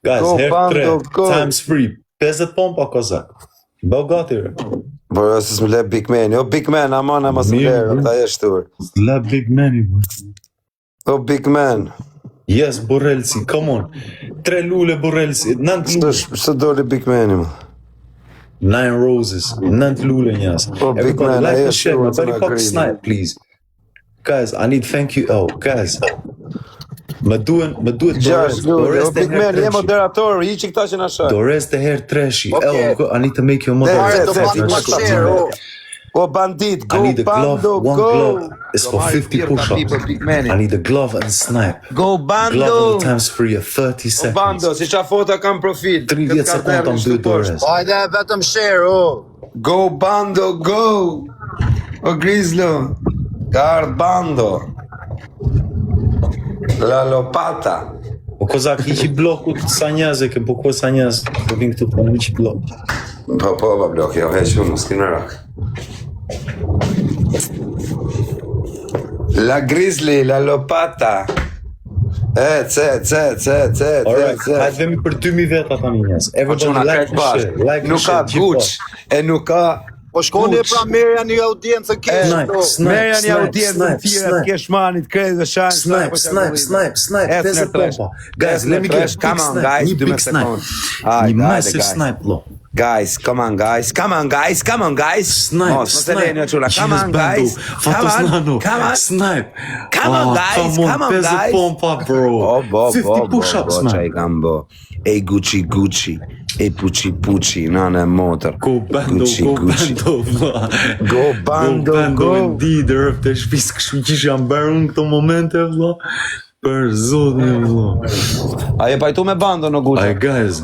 Guys, herë 3, times free, 50 pompa kozak. Bëu gati re. Po se s'më le Big Man. Jo Big Man, aman mos më lërë, ta e shtur. La Big Man i bë. O Big Man. Yes, Borrelsi, come on. 3 lule Borrelsi, 9 lule. Së doli Big Man i më. 9 roses, 9 lule njës. Oh, Big Man, like I and share, sure very fuck snipe, please. Guys, I need thank you, guys. Më duhet Big Man, je moderator, i që këta që na shaj. Dores të herë treshi. I need to make you a moderator. O bandit, go I need a glove, Bando, one go. glove. It's for 50 push-ups. I need a glove and snipe. Go Bando. Glove and times free at 30 seconds. Bando, si qa fota kam profil. 30 sekund am dy Dores. Hajde vetëm share, Go Bando, go. O Grizlo. Ka Bando. La lopata. Po kozak hiqi blokut sa njerëz ke po sa njerëz do vin këtu po në hiqi blok. Po blok, jo heq unë, s'kin me rak. La Grizzly, la lopata. Hajde vemi për 2000 veta tani njerëz. Everybody like nuk ka Guç, e nuk ka. Po shkoni pra merja një audiencë kesh. Merja një audiencë tjera keshmanit, krejt dhe shanë. Snipe, 50 pompa. Guys, let me get come on guys, 2 sekund. Një massive snipe, lo. Guys, come on guys. Snipe. Come on guys. Come on guys. Come on. Snipe. Come on guys. 50 pompa, bro. 50 push-ups, man. Ej Gucci. Ej Pucci, nane motor. Go Bando. Go Indeed, rëp të shpis këshu qish jam bërë unë këto momente, vla. Për zotin, vla. A je pajtu me Bando në Gucci? Ay, guys.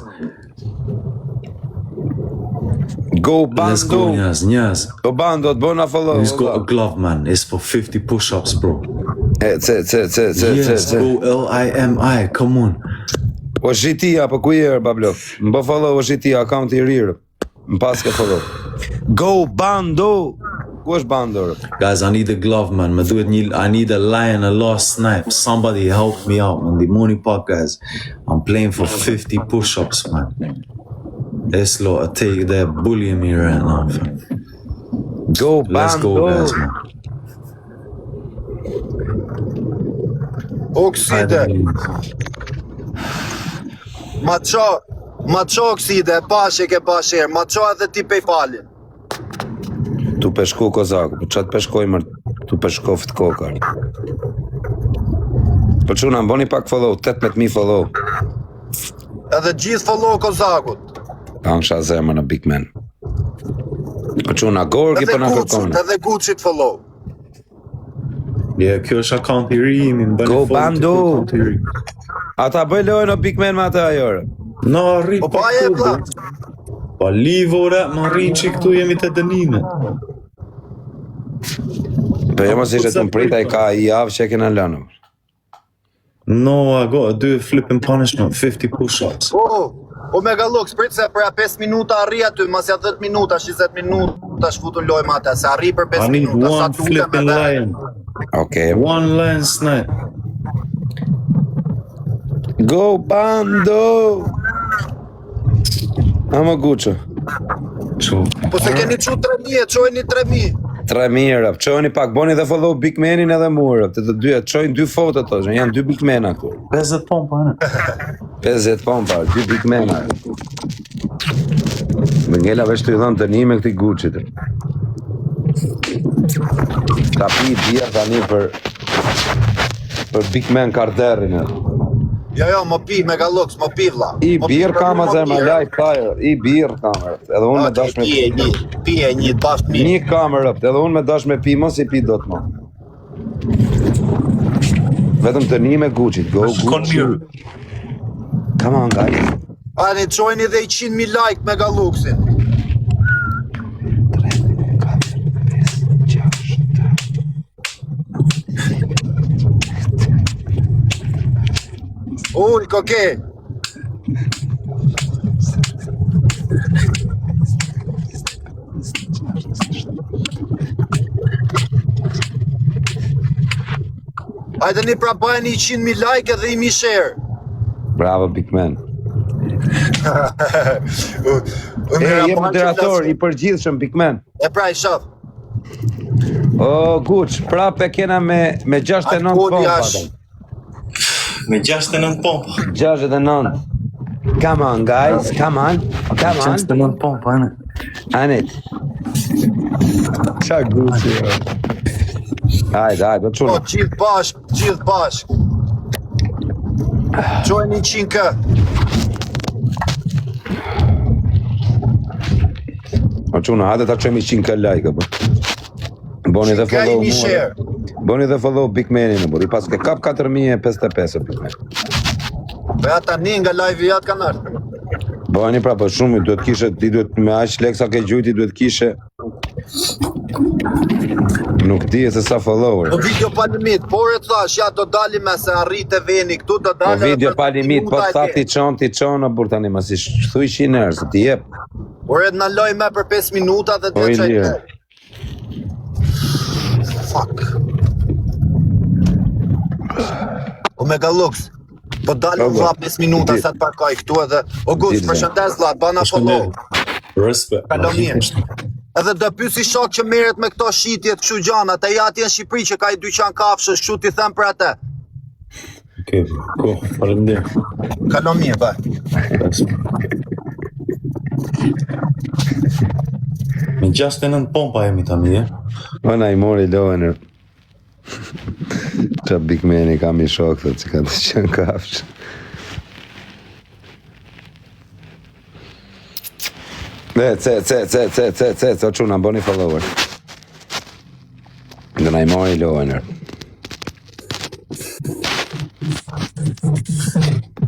Go Bando. Let's go, njaz. Go Bando, të bona follow. Let's go, a glove, man. It's for 50 push-ups, bro. Yes, go LIMI, come on. O GT-a, po ku jërë, bablo? Më po follow o GT-a, account I rirë. Më pas ke follow. Go Bando! Ku është Bando? Guys, I need a glove, man. I need a lion, a lost snipe. Somebody help me out, man. The money pot, guys. I'm playing for 50 push-ups, man. Eslo, I take that bullying me right now, fam. Go Bando! Let's go, guys, man. Okside. Ma qo Okside, pashe ke pasher, ma qo edhe ti pej falin. Tu peshku kozaku, po qatë peshkoj mërë, tu peshko fët kokar. Po quna, mboni pak follow, 18.000 follow. Edhe gjithë follow kozakut. Angsha zemër në Big Man. Po quna, gorgi për në kërkone. Edhe Gucci të follow. Kjo është account I ri, Go Bando! Ata bëj lojnë o Big Man me ata ajore. No, rri Po pa e plak. Pa livore, ma rri që këtu jemi të dënime. Po jo mos ishte të më prita I ka I javë që e kena lënë. No, I got do a flipping punishment, 50 push-ups. O Megalux, prit se përja 5 minuta arri aty, masja 10 minuta, 20 minuta shfutun loj ma te, se arri për 5 minuta. I need one flipping lion. Okay. One lion snipe. Go Bando! Amo Guccio. Po se keni qu 3.000, qojni 3.000. 3.000, qojni pak, boni dhe follow Big Manin edhe murë. Të të dyja, qojnë 2 foto të, janë 2 Big Mana këtu. 50 pompa, ne? 50 pompa, 2 Big Mana. Më ngella veç të I dhënë dënime këti Gucci të. Ta pi dhja tani për Big Man Carderin. Jo, më pi, Megalux, më pi vla. I birë kama zema, laj fire, I birë kamerë. Edhe unë me dash me pi. Pije një, bashkë mirë. Një kamerë, edhe unë me dash me pi, mos I pi do të më. Vetëm të një me Gucci, go Gucci. Come on, guys. Ani, qojni dhe 100.000 like Megaluxin. Uj, koke! Hajde një pra bëjnë 100.000 like edhe 1.000 share. Bravo, big man. Unë Je moderator i përgjithshëm, big man. E pra i shoh. O, Guç, prapë kena me 69 pompa. Me 69 pompa. 69. Come on, guys, come on. 69 pompa, ane. Anit. Qa Guçi, jo. Hajde, Po, çuna. gjithë bashk. Qojnë 100k. O çuna, hajde ta çojmë 100k like apo. Boni dhe follow Një mua. share. Boni dhe follow Big Manin, buri pas ke kap 4055 Big Man. Be ata një nga live jatë kanë ardhur. Bani pra për shumë, ti duhet me aq leksa ke gjujti duhet kishe. Nuk di se sa follower. Po video pa limit, por e thash, ja do dalim me se arrit e veni, këtu do Po dalë. video pa limit, po sa ti çon, bur tani mos i thuj 100 njerëz, ti jep. Por edhe na loj me për 5 minuta dhe Po të i çaj. lirë. Fuck. Omega Lux. Po dalë vlla 5 minuta sa të parkoj këtu edhe August, përshëndes vlla, bana follow. Respect. Kalon mirë. Edhe do pyesi shok që merret me këto shitjet kështu gjana, te ja atje në Shqipëri që ka i dyqan kafshësh, kështu ti them për atë. Okej, cool. Faleminderit. Kalon mirë, baj. Me 69 pompa jemi tani, e? Ona i mori lojën. Qa Big Mani kam i shok, thot që ka të qenë kafsh. O quna, boni follower. Dhe na i mori lojën.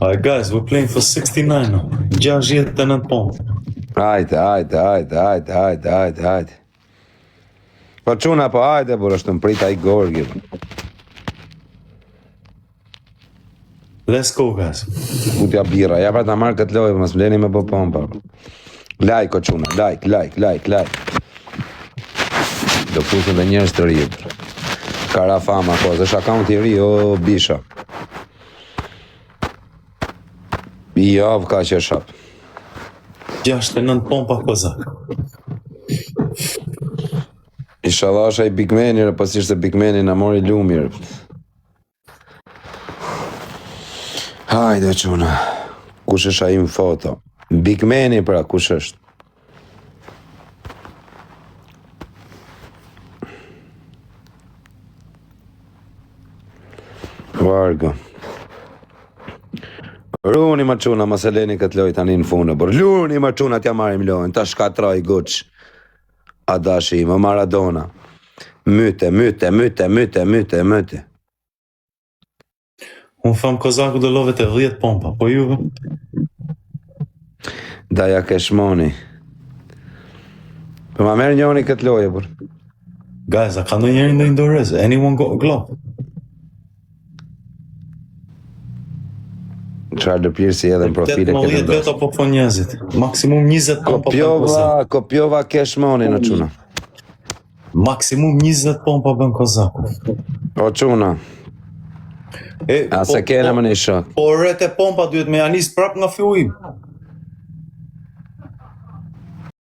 Alright guys, we're playing for 69 now. 69 pompa. Hajde. Po quna, po hajde, bur është në prita i gorgi. Let's go guys. Kutja bira, ja pra ta marrë këtë lojë, mos mleni me po pompa. Like, o quna, like. Do fusin dhe njerëz të ri. Kara fama, ko, është akaunt i ri, o bisha. I javë ka që shap. 69 pompa kozak. Inshallah është ai Big Mani, pas ishte Big Mani na mori lumir. Hajde quna. Kush është ai në foto? Big Mani pra, kush është? Vargo. Runi ma quna, ma se leni këtë loj tani në funë, bër. Luni ma quna t'ja marim lojnë, ta shkatroj Guç. Adashi ima, Maradona. Myte. Unë tham kozaku do love të 10 pompa, po juve? Daja Keshmoni. Po ma merë njoni këtë loje, bër. Guys, a ka në njëri në Indonezë? Anyone got a glove? Qarë lëpirë si edhe në profile këtë 18 veta po po njerëzit. Maksimum 20 pompa bën kozaku. Kopjova Keshmoni në quna. Maksimum 20 pompa bën kozaku. O quna, a se kena më një shok. Po rrete pompa duhet me janis prap nga fillim.